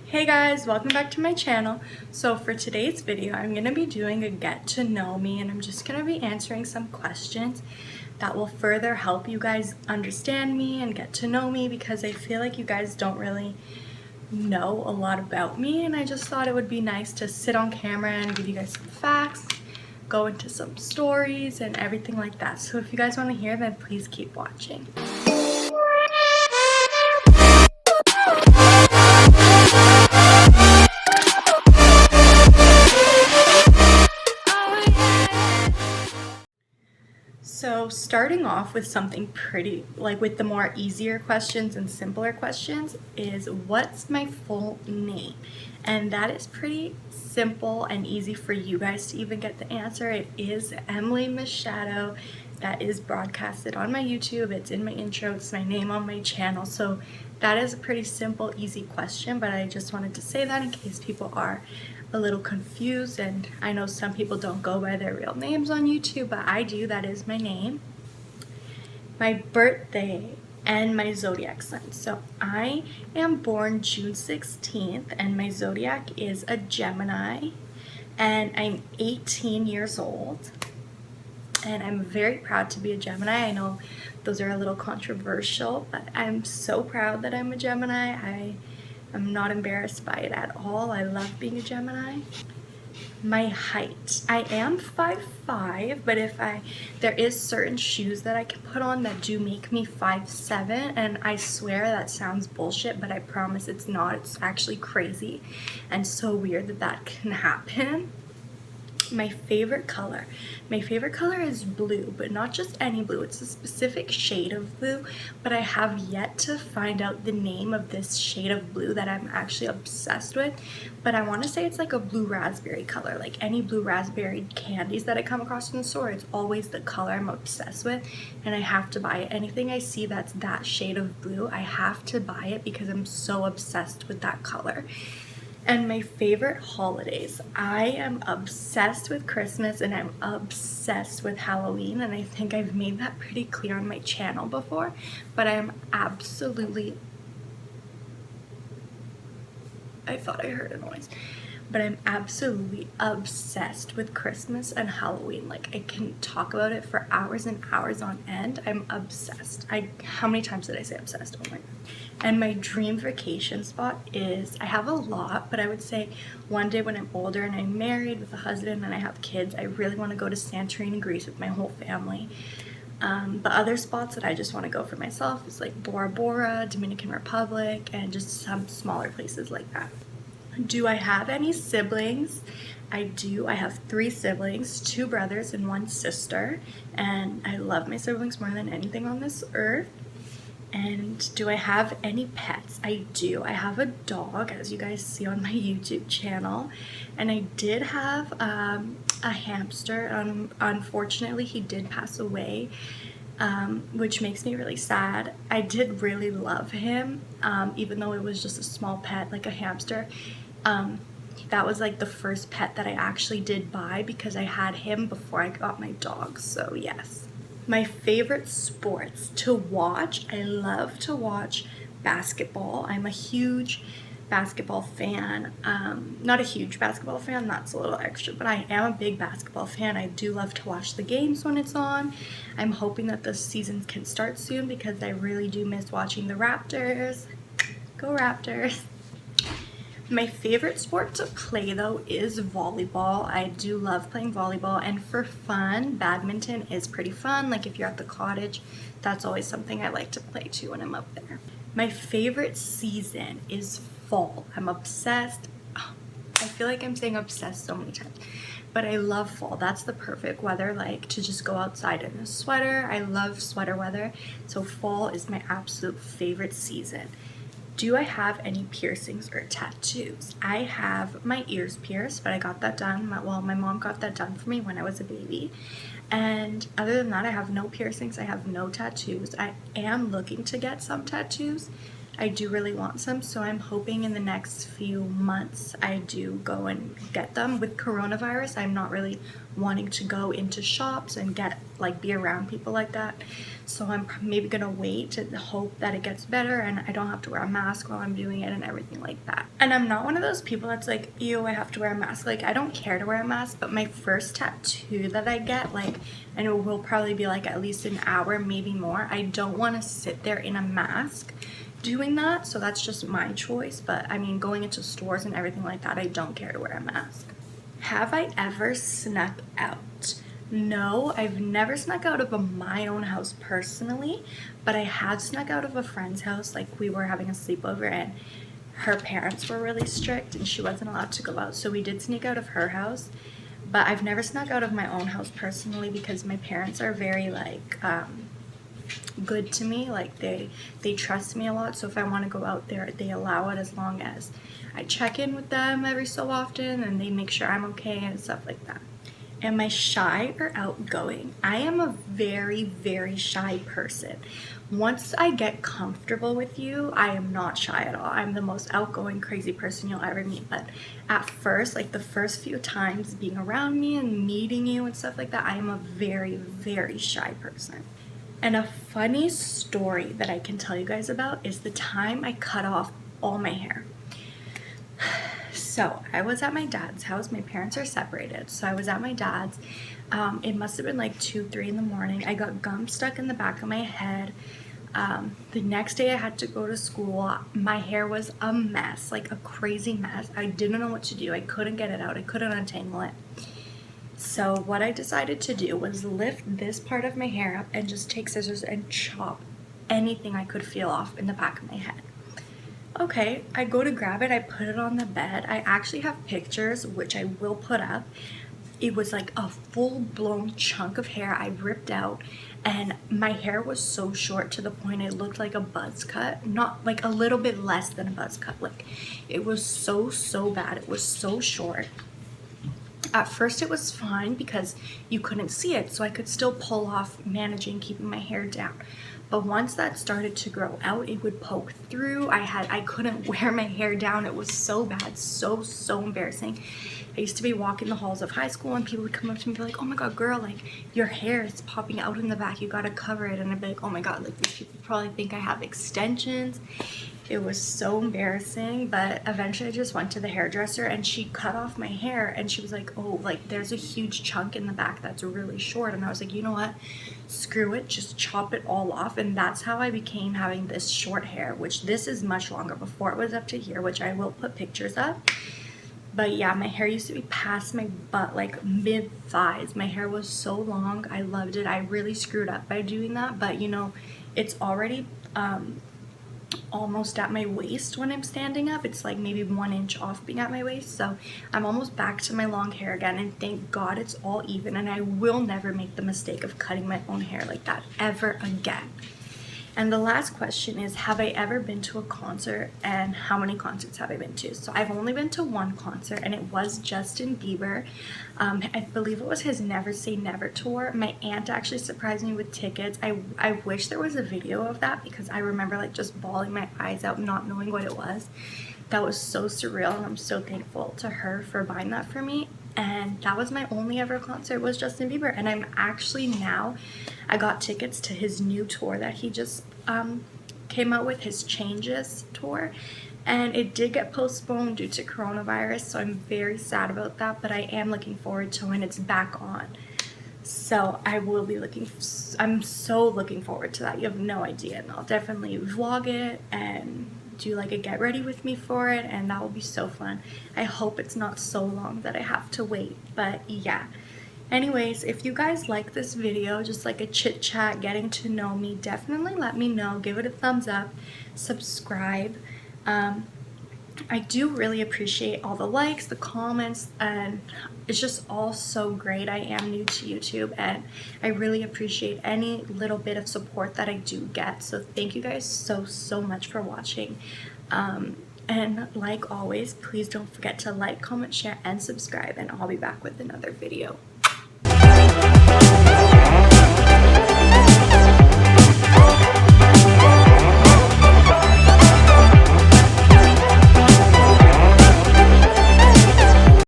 Hey guys, welcome back to my channel. So for today's video, I'm going to be doing a get to know me, and I'm just going to be answering some questions that will further help you guys understand me and get to know me, because I feel like you guys don't really know a lot about me, and I just thought it would be nice to sit on camera and give you guys some facts, go into some stories and everything like that. So if you guys want to hear, then please keep watching. So starting off with something pretty, like with the more easier questions and simpler questions, is what's my full name? And that is pretty simple and easy for you guys to even get the answer. It is Emilee Machado. That is broadcasted on my YouTube. It's in my intro. It's my name on my channel. So that is a pretty simple, easy question, but I just wanted to say that in case people are a little confused, and I know some people don't go by their real names on YouTube, but I do. That is my name, my birthday, and my zodiac sign. So I am born June 16th, and my zodiac is a Gemini, and I'm 18 years old, and I'm very proud to be a Gemini. I know those are a little controversial, but I'm so proud that I'm a Gemini. I'm not embarrassed by it at all. I love being a Gemini. My height. I am 5'5", but there is certain shoes that I can put on that do make me 5'7", and I swear that sounds bullshit, but I promise it's not. It's actually crazy and so weird that that can happen. My favorite color. My favorite color is blue, but not just any blue. It's a specific shade of blue, but I have yet to find out the name of this shade of blue that I'm actually obsessed with. But I want to say it's like a blue raspberry color. Like any blue raspberry candies that I come across in the store, it's always the color I'm obsessed with, and I have to buy it. Anything I see that's that shade of blue, I have to buy it because I'm so obsessed with that color. And my favorite holidays. I am obsessed with Christmas, and I'm obsessed with Halloween, and I think I've made that pretty clear on my channel before, but I am absolutely, I thought I heard a noise, but I'm absolutely obsessed with Christmas and Halloween. Like, I can talk about it for hours and hours on end. I'm obsessed. How many times did I say obsessed? Oh my God. And my dream vacation spot is, I have a lot, but I would say one day when I'm older and I'm married with a husband and I have kids, I really want to go to Santorini, Greece with my whole family. The other spots that I just want to go for myself is like Bora Bora, Dominican Republic, and just some smaller places like that. Do I have any siblings? I do. I have 3 siblings, 2 brothers and 1 sister, and I love my siblings more than anything on this earth. And do I have any pets? I do. I have a dog, as you guys see on my YouTube channel, and I did have a hamster. Unfortunately, he did pass away, which makes me really sad. I did really love him, even though it was just a small pet, like a hamster. That was like the first pet that I actually did buy because I had him before I got my dog, so yes. My favorite sports to watch. I love to watch basketball. I'm a huge basketball fan. Not a huge basketball fan, that's a little extra, but I am a big basketball fan. I do love to watch the games when it's on. I'm hoping that the season can start soon because I really do miss watching the Raptors. Go Raptors! My favorite sport to play though is volleyball. I do love playing volleyball, and for fun, badminton is pretty fun. Like if you're at the cottage, that's always something I like to play too when I'm up there. My favorite season is fall. I'm obsessed. Oh, I feel like I'm saying obsessed so many times, but I love fall. That's the perfect weather, like to just go outside in a sweater. I love sweater weather, so fall is my absolute favorite season. Do I have any piercings or tattoos? I have my ears pierced, but I got that done. My mom got that done for me when I was a baby. And other than that, I have no piercings. I have no tattoos. I am looking to get some tattoos. I do really want some, so I'm hoping in the next few months I do go and get them. With coronavirus, I'm not really wanting to go into shops and get like be around people like that, so I'm maybe gonna wait and hope that it gets better and I don't have to wear a mask while I'm doing it and everything like that. And I'm not one of those people that's like, ew, I have to wear a mask. Like, I don't care to wear a mask, but my first tattoo that I get, like, and it will probably be like at least an hour, maybe more, I don't want to sit there in a mask doing that, so that's just my choice. But I mean, going into stores and everything like that, I don't care to wear a mask. Have I ever snuck out? No, I've never snuck out of my own house personally, but I have snuck out of a friend's house. Like, we were having a sleepover and her parents were really strict and she wasn't allowed to go out, so we did sneak out of her house. But I've never snuck out of my own house personally because my parents are very like good to me. Like, they trust me a lot, so if I want to go out there, they allow it as long as I check in with them every so often and they make sure I'm okay and stuff like that. Am I shy or outgoing? I am a very, very shy person. Once I get comfortable with you, I am not shy at all. I'm the most outgoing, crazy person you'll ever meet. But at first, like the first few times being around me and meeting you and stuff like that, I am a very, very shy person. And a funny story that I can tell you guys about is the time I cut off all my hair. So I was at my dad's house. My parents are separated, so I was at my dad's. It must have been like 2, 3 in the morning. I got gum stuck in the back of my head. The next day I had to go to school. My hair was a mess, like a crazy mess. I didn't know what to do. I couldn't get it out. I couldn't untangle it. So what I decided to do was lift this part of my hair up and just take scissors and chop anything I could feel off in the back of my head. Okay, I go to grab it, I put it on the bed. I actually have pictures, which I will put up. It was like a full-blown chunk of hair I ripped out, and my hair was so short to the point it looked like a buzz cut. Not like a little bit less than a buzz cut. Like, it was so bad. It was so short. At first it was fine because you couldn't see it, so I could still pull off managing keeping my hair down. But once that started to grow out, it would poke through. I couldn't wear my hair down. It was so bad, so embarrassing. I used to be walking the halls of high school and people would come up to me and be like, oh my god, girl, like, your hair is popping out in the back, you gotta cover it. And I'd be like, oh my god, like, these people probably think I have extensions. It was so embarrassing. But eventually I just went to the hairdresser and she cut off my hair and she was like, oh, like, there's a huge chunk in the back that's really short. And I was like, you know what, screw it, just chop it all off. And that's how I became having this short hair, which this is much longer. Before it was up to here, which I will put pictures of. But yeah, my hair used to be past my butt, like mid thighs. My hair was so long. I loved it. I really screwed up by doing that, but you know, it's already almost at my waist when I'm standing up. It's like maybe 1 inch off being at my waist, so I'm almost back to my long hair again, and thank god it's all even, and I will never make the mistake of cutting my own hair like that ever again. And the last question is, have I ever been to a concert, and how many concerts have I been to? So I've only been to one concert, and it was Justin Bieber. I believe it was his Never Say Never tour. My aunt actually surprised me with tickets. I wish there was a video of that because I remember like just bawling my eyes out, not knowing what it was. That was so surreal, and I'm so thankful to her for buying that for me. And that was my only ever concert, was Justin Bieber. And I'm actually now, I got tickets to his new tour that he just came out with, his Changes tour. And it did get postponed due to coronavirus, so I'm very sad about that. But I am looking forward to when it's back on. So I will be I'm so looking forward to that. You have no idea. And I'll definitely vlog it and do like a get ready with me for it, and that will be so fun. I hope it's not so long that I have to wait, but yeah. Anyways, if you guys like this video, just like a chit chat, getting to know me, definitely let me know. Give it a thumbs up, subscribe. I do really appreciate all the likes, the comments, and it's just all so great. I am new to YouTube, and I really appreciate any little bit of support that I do get. So thank you guys so much for watching. And like always, please don't forget to like, comment, share, and subscribe, and I'll be back with another video.